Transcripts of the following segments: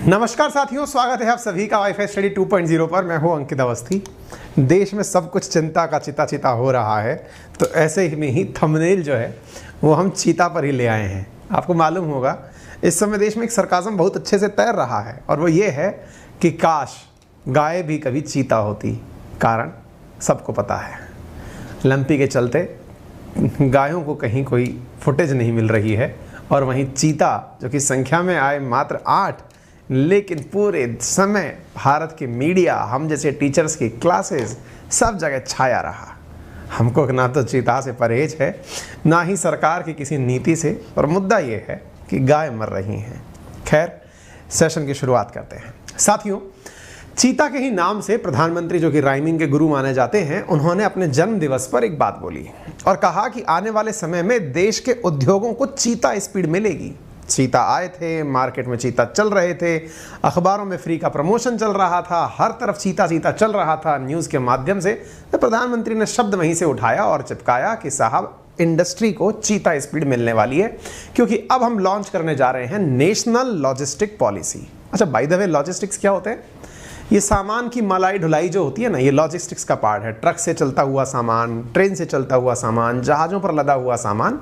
नमस्कार साथियों, स्वागत है आप सभी का वाईफाई स्टडी 2.0 पर। मैं हूं अंकित अवस्थी। देश में सब कुछ चिंता का चिता हो रहा है, तो ऐसे में ही थंबनेल जो है वो हम चीता पर ही ले आए हैं। आपको मालूम होगा इस समय देश में एक सरकाज़म बहुत अच्छे से तैर रहा है, और वो ये है कि काश गाय भी कभी चीता होती। कारण सबको पता है, लंपी के चलते गायों को कहीं कोई फुटेज नहीं मिल रही है, और वहीं चीता जो कि संख्या में आए मात्र 8, लेकिन पूरे समय भारत की मीडिया, हम जैसे टीचर्स की क्लासेस, सब जगह छाया रहा। हमको ना तो चीता से परहेज है, ना ही सरकार की किसी नीति से, और मुद्दा ये है कि गाय मर रही हैं। खैर, सेशन की शुरुआत करते हैं। साथियों, चीता के ही नाम से प्रधानमंत्री, जो कि राइमिंग के गुरु माने जाते हैं, उन्होंने अपने जन्म दिवस पर एक बात बोली और कहा कि आने वाले समय में देश के उद्योगों को चीता स्पीड मिलेगी। चीता आए थे, मार्केट में चीता चल रहे थे, अखबारों में फ्री का प्रमोशन चल रहा था, हर तरफ चीता चीता चल रहा था न्यूज़ के माध्यम से। तो प्रधानमंत्री ने शब्द वहीं से उठाया और चिपकाया कि साहब, इंडस्ट्री को चीता स्पीड मिलने वाली है, क्योंकि अब हम लॉन्च करने जा रहे हैं नेशनल लॉजिस्टिक पॉलिसी। अच्छा, बाय द वे, लॉजिस्टिक्स क्या होते हैं? ये सामान की मलाई ढुलाई जो होती है ना, ये लॉजिस्टिक्स का पार्ट है। ट्रक से चलता हुआ सामान, ट्रेन से चलता हुआ सामान, जहाज़ों पर लदा हुआ सामान,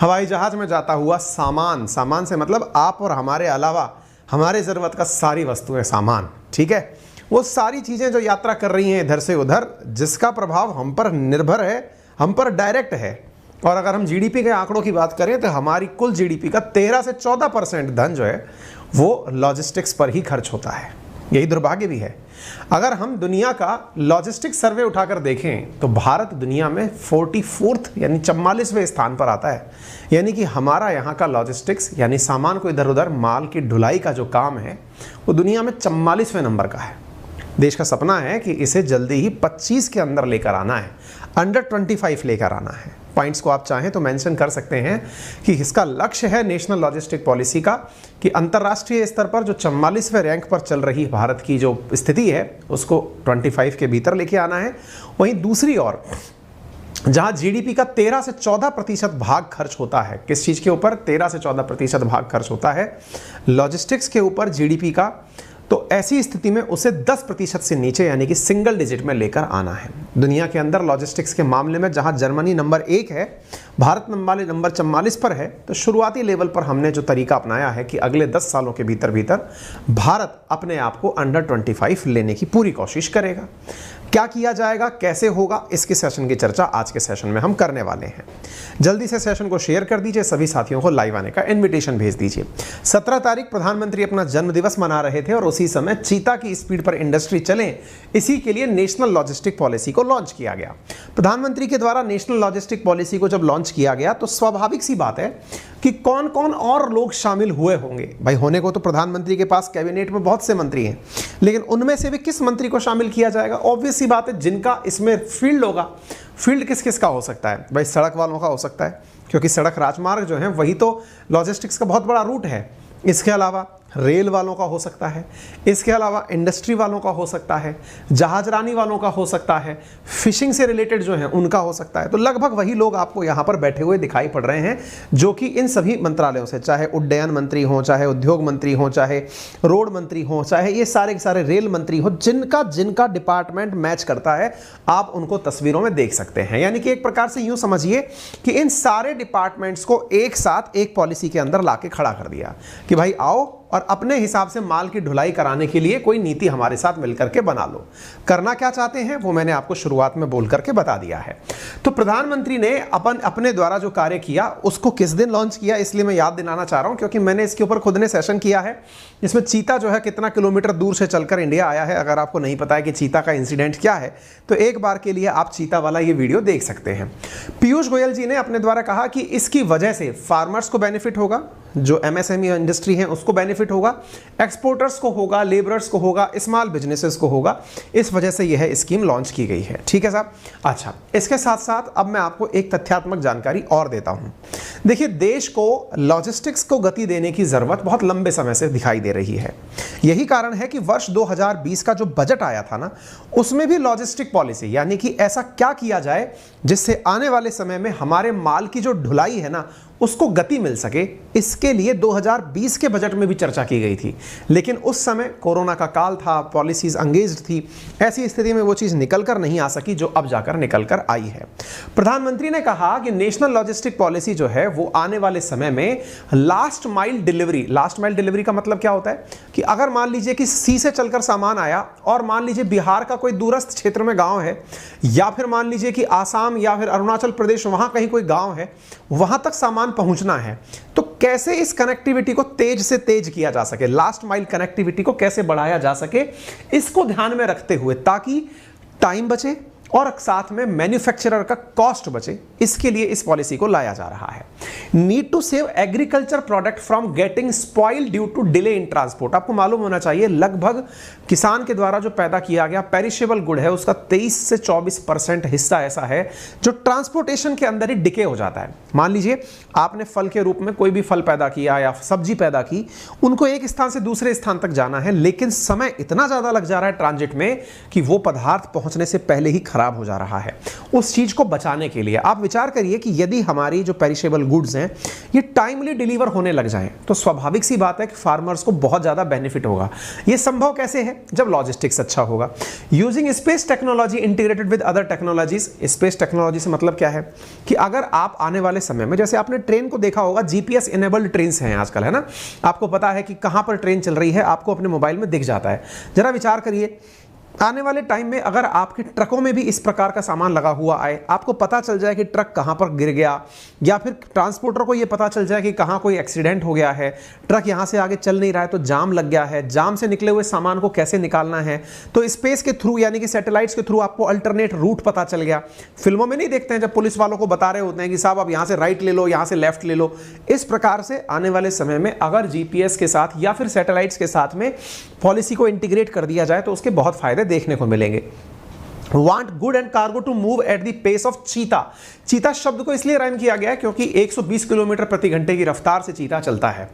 हवाई जहाज़ में जाता हुआ सामान। सामान से मतलब आप और हमारे अलावा हमारे ज़रूरत का सारी वस्तुएं सामान, ठीक है। वो सारी चीज़ें जो यात्रा कर रही हैं इधर से उधर, जिसका प्रभाव हम पर निर्भर है, हम पर डायरेक्ट है। और अगर हम जीडीपी के आंकड़ों की बात करें तो हमारी कुल जीडीपी का 13 से 14% धन जो है वो लॉजिस्टिक्स पर ही खर्च होता है। यही दुर्भाग्य भी है। अगर हम दुनिया का लॉजिस्टिक्स सर्वे उठाकर देखें तो भारत दुनिया में 44th यानी 44वें स्थान पर आता है। यानी कि हमारा यहाँ का लॉजिस्टिक्स यानी सामान को इधर उधर माल की ढुलाई का जो काम है वो दुनिया में 44वें नंबर का है। देश का सपना है कि इसे जल्दी ही 25 के अंदर लेकर आना है, अंडर 25 लेकर आना है। पॉइंट्स को आप चाहें तो मेंशन कर सकते हैं कि इसका लक्ष्य है नेशनल लॉजिस्टिक पॉलिसी का कि अंतर्राष्ट्रीय स्तर पर जो 44वें रैंक पर चल रही भारत की जो स्थिति है उसको 25 के भीतर लेके आना है। वहीं दूसरी ओर जहां जीडीपी का 13 से 14% भाग खर्च होता है, किस चीज़ के ऊपर 13 से 14% भाग खर्च होता है? लॉजिस्टिक्स के ऊपर जीडीपी का। तो ऐसी स्थिति में उसे 10% से नीचे यानी कि सिंगल डिजिट में लेकर आना है। दुनिया के अंदर लॉजिस्टिक्स के मामले में जहां जर्मनी नंबर 1 है, भारत नंबर 44 पर है, तो शुरुआती लेवल पर हमने जो तरीका अपनाया है कि अगले 10 सालों के भीतर भारत अपने आप को अंडर 25 लेने की पूरी कोशिश करेगा। क्या किया जाएगा, कैसे होगा, इसके सेशन की चर्चा आज के सेशन में हम करने वाले हैं। जल्दी से सेशन को शेयर कर दीजिए, सभी साथियों को लाइव आने का इनविटेशन भेज दीजिए। 17 तारीख प्रधानमंत्री अपना जन्मदिवस मना रहे थे और उसी समय चीता की स्पीड पर इंडस्ट्री चले, इसी के लिए नेशनल लॉजिस्टिक पॉलिसी को लॉन्च किया गया। प्रधानमंत्री के द्वारा नेशनल लॉजिस्टिक पॉलिसी को जब लॉन्च किया गया तो स्वाभाविक सी बात है कि कौन कौन और लोग शामिल हुए होंगे। भाई, होने को तो प्रधानमंत्री के पास कैबिनेट में बहुत से मंत्री हैं, लेकिन उनमें से भी किस मंत्री को शामिल किया जाएगा? ऑब्वियस सी बात है, जिनका इसमें फील्ड होगा। फील्ड किस किस का हो सकता है? भाई, सड़क वालों का हो सकता है, क्योंकि सड़क राजमार्ग जो है वही तो लॉजिस्टिक्स का बहुत बड़ा रूट है। इसके अलावा रेल वालों का हो सकता है, इसके अलावा इंडस्ट्री वालों का हो सकता है, जहाजरानी वालों का हो सकता है, फिशिंग से रिलेटेड जो है उनका हो सकता है। तो लगभग वही लोग आपको यहाँ पर बैठे हुए दिखाई पड़ रहे हैं, जो कि इन सभी मंत्रालयों से, चाहे उड्डयन मंत्री हो, चाहे उद्योग मंत्री हो, चाहे रोड मंत्री हो, चाहे ये सारे के सारे रेल मंत्री हो, जिनका जिनका डिपार्टमेंट मैच करता है, आप उनको तस्वीरों में देख सकते हैं। यानी कि एक प्रकार से यूँ समझिए कि इन सारे डिपार्टमेंट्स को एक साथ एक पॉलिसी के अंदर ला के खड़ा कर दिया कि भाई आओ और अपने हिसाब से माल की ढुलाई कराने के लिए कोई नीति हमारे साथ मिलकर के बना लो। करना क्या चाहते हैं वो मैंने आपको शुरुआत में बोल करके बता दिया है। तो प्रधानमंत्री ने अपने द्वारा जो कार्य किया उसको किस दिन लॉन्च किया, इसलिए मैं याद दिलाना चाह रहा हूं, क्योंकि मैंने इसके ऊपर खुद ने सेशन किया है। इसमें चीता जो है कितना किलोमीटर दूर से चलकर इंडिया आया है। अगर आपको नहीं पता है कि चीता का इंसिडेंट क्या है तो एक बार के लिए आप चीता वाला ये वीडियो देख सकते हैं। पीयूष गोयल जी ने अपने द्वारा कहा कि इसकी वजह से फार्मर्स को बेनिफिट होगा, जो एमएसएमई इंडस्ट्री है उसको बेनिफिट होगा, एक्सपोर्टर्स को होगा, लेबरर्स को होगा, स्मॉल बिजनेसेस को होगा। इस वजह से यह स्कीम लॉन्च की गई है। ठीक है साहब। अच्छा, इसके साथ साथ अब मैं आपको एक तथ्यात्मक जानकारी और देता हूं। देखिए, देश को लॉजिस्टिक्स को गति देने की जरूरत बहुत लंबे समय से दिखाई दे रही है। यही कारण है कि वर्ष 2020 का जो बजट आया था ना, उसमें भी लॉजिस्टिक पॉलिसी यानी कि ऐसा क्या किया जाए जिससे आने वाले समय में हमारे माल की जो ढुलाई है ना उसको गति मिल सके, इसके लिए 2020 के बजट में भी चर्चा की गई थी। लेकिन उस समय कोरोना का काल था, पॉलिसीज अंगेज्ड थी, ऐसी स्थिति में वो चीज़ निकल कर नहीं आ सकी जो अब जाकर निकल कर आई है। प्रधानमंत्री ने कहा कि नेशनल लॉजिस्टिक पॉलिसी जो है वो आने वाले समय में लास्ट माइल डिलीवरी का मतलब क्या होता है कि अगर मान लीजिए कि सी से चलकर सामान आया और मान लीजिए बिहार का कोई दूरस्थ क्षेत्र में गांव है, या फिर मान लीजिए कि आसाम या फिर अरुणाचल प्रदेश वहां कहीं कोई गांव है, वहां तक सामान पहुंचना है, तो कैसे इस कनेक्टिविटी को तेज से तेज किया जा सके, लास्ट माइल कनेक्टिविटी को कैसे बढ़ाया जा सके, इसको ध्यान में रखते हुए ताकि टाइम बचे और साथ में मैन्युफैक्चरर का कॉस्ट बचे, इसके लिए इस पॉलिसी को लाया जा रहा है। Need to save agriculture product from getting spoil due to delay in transport. आपको मालूम होना चाहिए लगभग किसान के द्वारा जो पैदा किया गया पेरिशेबल गुड है उसका 23 से 24% हिस्सा ऐसा है जो ट्रांसपोर्टेशन के अंदर ही डिके हो जाता है। मान लीजिए आपने फल के रूप में कोई भी फल पैदा किया या सब्जी पैदा की, उनको एक स्थान से दूसरे स्थान तक जाना है, लेकिन समय इतना ज्यादा लग जा रहा है ट्रांजिट में कि वो पदार्थ पहुंचने से पहले ही खराब हो जा रहा है। उस चीज को बचाने के लिए आप विचार करिए कि यदि हमारी जो पेरिशेबल गुड्स हैं ये टाइमली डिलीवर होने लग जाएं तो स्वाभाविक सी बात है कि फार्मर्स को बहुत ज्यादा बेनिफिट होगा। ये संभव कैसे है? जब लॉजिस्टिक्स अच्छा होगा। Using space technology integrated with other technologies. Space technology से मतलब क्या है कि अगर आप आने वाले समय में, जैसे आपने ट्रेन को देखा होगा, जीपीएस इनेबल्ड ट्रेन हैं आजकल, है ना, आपको पता है कि कहां पर ट्रेन चल रही है, आपको अपने मोबाइल में दिख जाता है। जरा विचार करिए आने वाले टाइम में अगर आपके ट्रकों में भी इस प्रकार का सामान लगा हुआ आए, आपको पता चल जाए कि ट्रक कहां पर गिर गया, या फिर ट्रांसपोर्टर को यह पता चल जाए कि कहां कोई एक्सीडेंट हो गया है, ट्रक यहां से आगे चल नहीं रहा है तो जाम लग गया है, जाम से निकले हुए सामान को कैसे निकालना है, तो स्पेस के थ्रू यानी कि सैटेलाइट्स के थ्रू आपको अल्टरनेट रूट पता चल गया। फिल्मों में नहीं देखते हैं जब पुलिस वालों को बता रहे होते हैं कि साहब आप यहां से राइट ले लो, यहां से लेफ्ट ले लो। इस प्रकार से आने वाले समय में अगर जीपीएस के साथ या फिर सैटेलाइट्स के साथ में पॉलिसी को इंटीग्रेट कर दिया जाए तो उसके बहुत फायदे देखने को मिलेंगे। Want good and cargo to move at the pace of cheetah। चीता शब्द को इसलिए राइम किया गया है क्योंकि 120 किलोमीटर प्रति घंटे की रफ्तार से चीता चलता है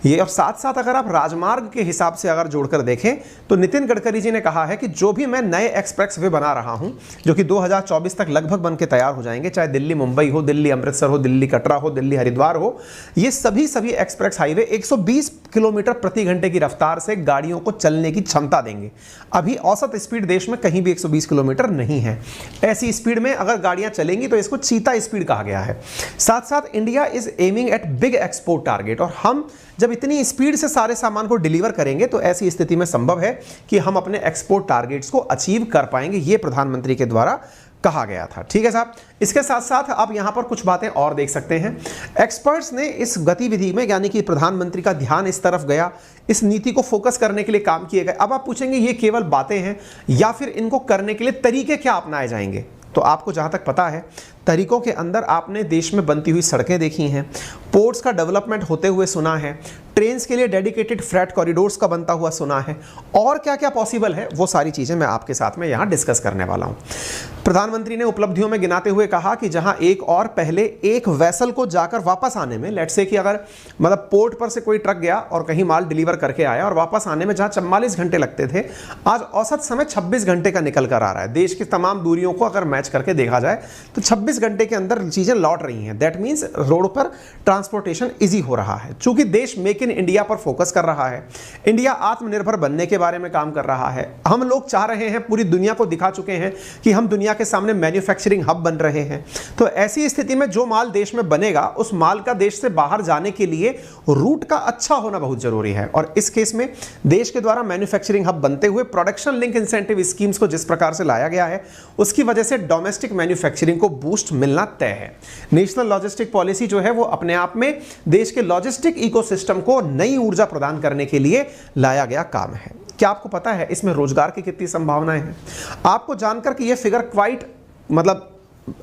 ये। और साथ साथ अगर आप राजमार्ग के हिसाब से अगर जोड़कर देखें तो नितिन गडकरी जी ने कहा है कि जो भी मैं नए एक्सप्रेस वे बना रहा हूं जो कि 2024 तक लगभग बन के तैयार हो जाएंगे, चाहे दिल्ली मुंबई हो, दिल्ली अमृतसर हो, दिल्ली कटरा हो, दिल्ली हरिद्वार हो, ये सभी एक्सप्रेस हाईवे 120 किलोमीटर प्रति घंटे की रफ्तार से गाड़ियों को चलने की क्षमता देंगे। अभी औसत स्पीड देश में कहीं भी 120 किलोमीटर नहीं है। ऐसी स्पीड में अगर गाड़ियां चलेंगी तो इसको चीता स्पीड कहा गया है। साथ साथ India is aiming at big export target. और हम जब इतनी स्पीड से सारे सामान को डिलीवर करेंगे तो ऐसी स्थिति में संभव है कि हम अपने एक्सपोर्ट टारगेट्स को अचीव कर पाएंगे, ये प्रधानमंत्री के द्वारा कहा गया था। ठीक है साहब, इसके साथ साथ आप यहां पर कुछ बातें और देख सकते हैं। एक्सपर्ट्स ने इस गतिविधि में यानी कि प्रधानमंत्री का ध्यान इस तरफ गया, इस नीति को फोकस करने के लिए काम किए गए। अब आप पूछेंगे ये केवल बातें हैं या फिर इनको करने के लिए तरीके क्या अपनाए जाएंगे? तो आपको जहां तक पता है तरीकों के अंदर आपने देश में बनती हुई सड़कें देखी हैं, पोर्ट्स का डेवलपमेंट होते हुए सुना है, ट्रेन्स के लिए डेडिकेटेड फ्रेट कॉरिडोर्स का बनता हुआ सुना है, और क्या क्या पॉसिबल है वो सारी चीजें मैं आपके साथ में यहां डिस्कस करने वाला हूं। प्रधानमंत्री ने उपलब्धियों में गिनाते हुए कहा कि जहां एक और पहले एक वेसल को जाकर वापस आने में, लेट्स से कि अगर मतलब पोर्ट पर से कोई ट्रक गया और कहीं माल डिलीवर करके आया और वापस आने में जहां 44 घंटे लगते थे, आज औसत समय 26 घंटे का निकल कर आ रहा है। देश की तमाम दूरियों को अगर मैच करके देखा जाए तो 26 घंटे के अंदर चीजें लौट रही हैं। दैट मींस रोड पर ट्रांसपोर्टेशन इजी हो रहा है। चूंकि देश मेक इन इंडिया पर फोकस कर रहा है, इंडिया आत्मनिर्भर बनने के बारे में काम कर रहा है, हम लोग चाह रहे हैं, पूरी दुनिया को दिखा चुके हैं कि हम दुनिया के सामने मैन्युफैक्चरिंग हब बन रहे हैं। तो ऐसी स्थिति में जो माल देश में बनेगा उस माल का देश से बाहर जाने के लिए रूट का अच्छा होना बहुत जरूरी है। और इस केस में देश के द्वारा मैन्युफैक्चरिंग हब बनते हुए प्रोडक्शन लिंक इंसेंटिव स्कीम्स को जिस प्रकार से लाया गया है उसकी वजह से डोमेस्टिक मैन्युफैक्चरिंग को बूस्ट मिलना तय है। नेशनल लॉजिस्टिक पॉलिसी जो है वो अपने आप में देश के लॉजिस्टिक इकोसिस्टम को नई ऊर्जा प्रदान करने के लिए लाया गया काम है। क्या आपको पता है इसमें रोजगार की कितनी संभावनाएं हैं? आपको जानकर कि यह फिगर क्वाइट मतलब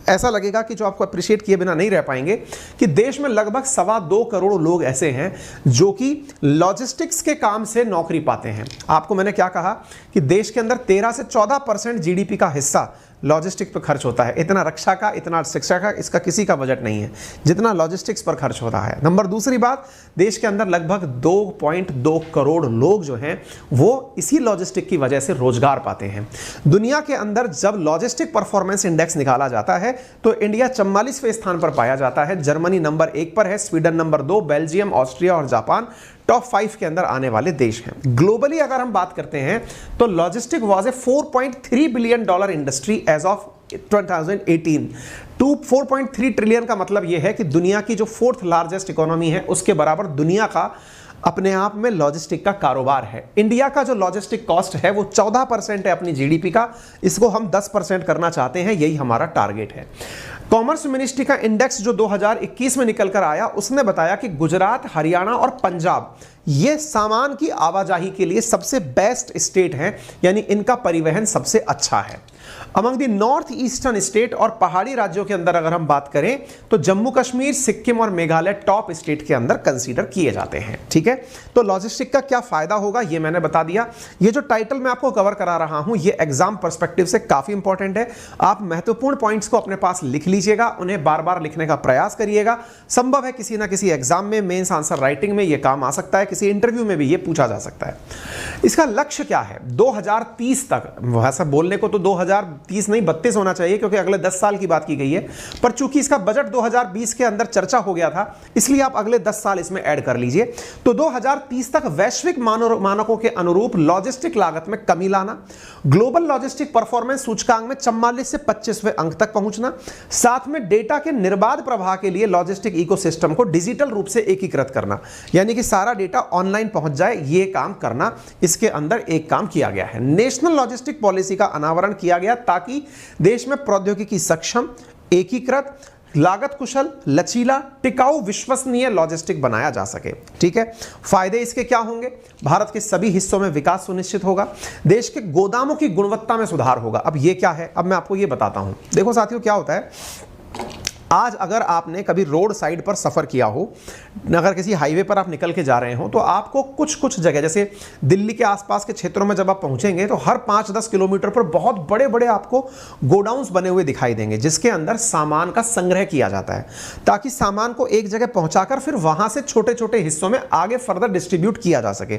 ऐसा लगेगा कि जो आपको अप्रिशिएट किए बिना नहीं रह पाएंगे कि देश में लगभग 2.25 करोड़ लोग ऐसे हैं जो कि लॉजिस्टिक्स के काम से नौकरी पाते हैं। आपको मैंने क्या कहा कि देश के अंदर 13 से 14% जीडीपी का हिस्सा लॉजिस्टिक पर खर्च होता है। इतना रक्षा का, इतना शिक्षा का, इसका किसी का बजट नहीं है जितना लॉजिस्टिक्स पर खर्च होता है। नंबर दूसरी बात, देश के अंदर लगभग 2.2 करोड़ लोग जो हैं वो इसी लॉजिस्टिक की वजह से रोजगार पाते हैं। दुनिया के अंदर जब लॉजिस्टिक परफॉर्मेंस इंडेक्स निकाला जाता है तो इंडिया 44वें स्थान पर पाया जाता है। जर्मनी नंबर 1 पर है, स्वीडन नंबर 2, बेल्जियम, ऑस्ट्रिया और जापान टॉप 5 के अंदर आने वाले देश हैं। ग्लोबली अगर हम बात करते हैं तो logistic was a $4.3 billion industry as of 2018। 4.3 trillion का मतलब यह है कि दुनिया की जो 4th लार्जेस्ट इकोनॉमी है उसके बराबर दुनिया का अपने आप में लॉजिस्टिक का कारोबार है। इंडिया का जो लॉजिस्टिक कॉस्ट है वो 14% है अपनी जीडीपी का, इसको हम 10% करना चाहते हैं, यही हमारा टारगेट है। कॉमर्स मिनिस्ट्री का इंडेक्स जो 2021 में निकल कर आया उसने बताया कि गुजरात, हरियाणा और पंजाब ये सामान की आवाजाही के लिए सबसे बेस्ट स्टेट हैं, यानी इनका परिवहन सबसे अच्छा है। Among the north eastern state और पहाड़ी राज्यों के अंदर अगर हम बात करें तो जम्मू कश्मीर, सिक्किम और मेघालय टॉप स्टेट के अंदर कंसीडर किए जाते हैं। ठीक है, तो लॉजिस्टिक का क्या फायदा होगा ये मैंने बता दिया। ये जो टाइटल मैं आपको कवर करा रहा हूं ये एग्जाम पर्सपेक्टिव से काफी इंपॉर्टेंट है। आप महत्वपूर्ण पॉइंट्स को अपने पास लिख लीजिएगा, उन्हें बार बार लिखने का प्रयास करिएगा। संभव है किसी ना किसी एग्जाम में, मेंस आंसर राइटिंग में ये काम आ सकता है, किसी इंटरव्यू में भी ये पूछा जा सकता है। इसका लक्ष्य क्या है? 2030 तक, वैसा बोलने को तो 2030 नहीं 32 होना चाहिए क्योंकि अगले 10 साल की बात की गई है, पर चूंकि इसका बजट 2020 के अंदर चर्चा हो गया था इसलिए आप अगले 10 साल इसमें ऐड कर लीजिए। तो 2030 तक वैश्विक मानकों के अनुरूप लॉजिस्टिक लागत में कमी लाना, ग्लोबल लॉजिस्टिक परफॉर्मेंस सूचकांक में 44 से 25वें अंक तक पहुंचना, साथ में डेटा के निर्बाध प्रवाह के लिए लॉजिस्टिक इकोसिस्टम को डिजिटल रूप से एकीकृत करना, यानी कि सारा डेटा ऑनलाइन पहुंच जाए, ये काम करना। इसके अंदर एक काम किया गया है, नेशनल लॉजिस्टिक पॉलिसी का अनावरण किया गया ताकि देश में प्रौद्योगिकी सक्षम, एकीकृत, लागत कुशल, लचीला, टिकाऊ, विश्वसनीय लॉजिस्टिक बनाया जा सके। ठीक है, फायदे इसके क्या होंगे? भारत के सभी हिस्सों में विकास सुनिश्चित होगा, देश के गोदामों की गुणवत्ता में सुधार होगा। अब ये क्या है, अब मैं आपको ये बताता हूं। देखो साथियों, क्या होता है, आज अगर आपने कभी रोड साइड पर सफ़र किया हो, अगर किसी हाईवे पर आप निकल के जा रहे हो तो आपको कुछ जगह, जैसे दिल्ली के आसपास के क्षेत्रों में जब आप पहुंचेंगे तो हर 5-10 किलोमीटर पर बहुत बड़े बड़े आपको गोडाउन्स बने हुए दिखाई देंगे जिसके अंदर सामान का संग्रह किया जाता है ताकि सामान को एक जगह पहुंचाकर फिर वहां से छोटे छोटे हिस्सों में आगे फर्दर डिस्ट्रीब्यूट किया जा सके।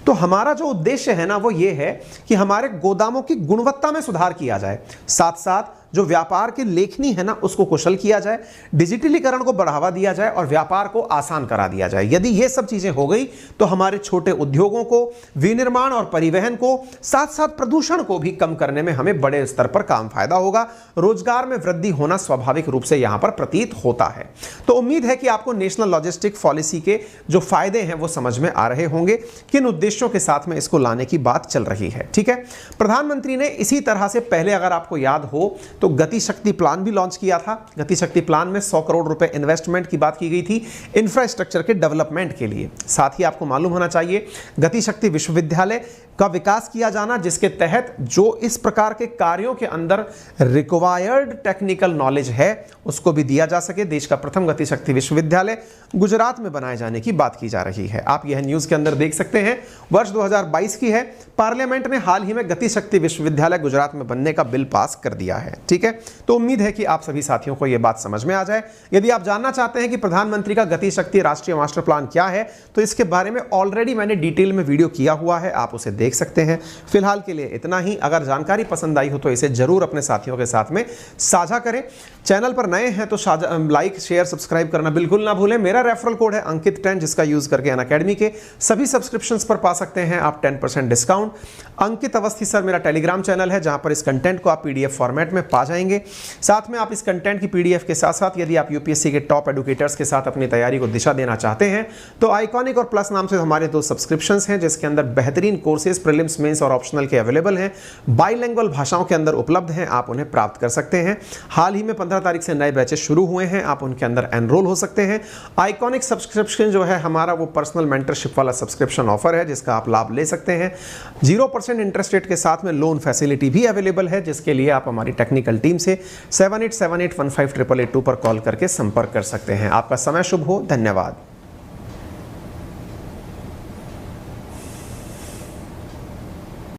तो हमारा जो उद्देश्य है ना वो ये है कि हमारे गोदामों की गुणवत्ता में सुधार किया जाए, साथ साथ जो व्यापार की लेखनी है ना उसको कुशल किया जाए, डिजिटलीकरण को बढ़ावा दिया जाए और व्यापार को आसान करा दिया जाए। यदि ये सब चीजें हो गई तो हमारे छोटे उद्योगों को, विनिर्माण और परिवहन को, साथ साथ प्रदूषण को भी कम करने में हमें बड़े स्तर पर काम फायदा होगा। रोजगार में वृद्धि होना स्वाभाविक रूप से यहां पर प्रतीत होता है। तो उम्मीद है कि आपको नेशनल लॉजिस्टिक पॉलिसी के जो फायदे हैं वो समझ में आ रहे होंगे, किन उद्देश्यों के साथ में इसको लाने की बात चल रही है। ठीक है, प्रधानमंत्री ने इसी तरह से पहले, अगर आपको याद हो तो गति शक्ति प्लान भी लॉन्च किया था। गति शक्ति प्लान में 100 करोड़ रुपए इन्वेस्टमेंट की बात की गई थी इंफ्रास्ट्रक्चर के डेवलपमेंट के लिए। साथ ही आपको मालूम होना चाहिए गति शक्ति विश्वविद्यालय का विकास किया जाना, जिसके तहत जो इस प्रकार के कार्यों के अंदर रिक्वायर्ड टेक्निकल नॉलेज है उसको भी दिया जा सके। देश का प्रथम गति शक्ति विश्वविद्यालय गुजरात में बनाए जाने की बात की जा रही है। आप यह न्यूज के अंदर देख सकते हैं, वर्ष 2022 की है। पार्लियामेंट ने हाल ही में गति शक्ति विश्वविद्यालय गुजरात में बनने का बिल पास कर दिया है। ठीक है, तो उम्मीद है कि आप सभी साथियों को यह बात समझ में आ जाए। यदि आप जानना चाहते हैं कि प्रधानमंत्री का गति शक्ति राष्ट्रीय मास्टर प्लान क्या है तो इसके बारे में ऑलरेडी मैंने डिटेल में वीडियो किया हुआ है, आप उसे देख सकते हैं। फिलहाल के लिए इतना ही। अगर जानकारी पसंद आई हो तो इसे जरूर अपने साथियों के साथ में साझा करें। चैनल पर नए हैं तो लाइक, शेयर, सब्सक्राइब करना बिल्कुल ना भूलें। मेरा रेफरल कोड है अंकित10, जिसका यूज करके अनअकैडमी के सभी सब्सक्रिप्शंस पर पा सकते हैं आप 10% डिस्काउंट। अंकित अवस्थी सर मेरा टेलीग्राम चैनल है जहां पर इस कंटेंट को आप पीडीएफ फॉर्मेट में पा जाएंगे। साथ में आप इस कंटेंट की पीडीएफ के साथ साथ यदि आप यूपीएससी के टॉप एडुकेटर्स के साथ अपनी तैयारी को दिशा देना चाहते हैं तो आइकॉनिक और प्लस नाम से हमारे 2 सब्सक्रिप्शंस हैं जिसके अंदर बेहतरीन कोर्सेज प्रीलिम्स, मेंस और ऑप्शनल के अवेलेबल हैं। बाइलिंगुअल भाषाओं के अंदर उपलब्ध हैं, आप उन्हें प्राप्त कर सकते हैं। हाल ही में 15 तारीख से नए बैचेस शुरू हुए हैं, आप उनके अंदर एनरोल हो सकते हैं। आइकॉनिक सब्सक्रिप्शन जो है हमारा वो पर्सनल मेंटरशिप वाला सब्सक्रिप्शन ऑफर है जिसका आप लाभ ले सकते हैं। 0% इंटरेस्ट रेट के साथ में लोन फैसिलिटी भी अवेलेबल है जिसके लिए आप हमारी टेक्निकल टीम से 7878158882 पर कॉल करके संपर्क कर सकते हैं। आपका समय शुभ हो। धन्यवाद।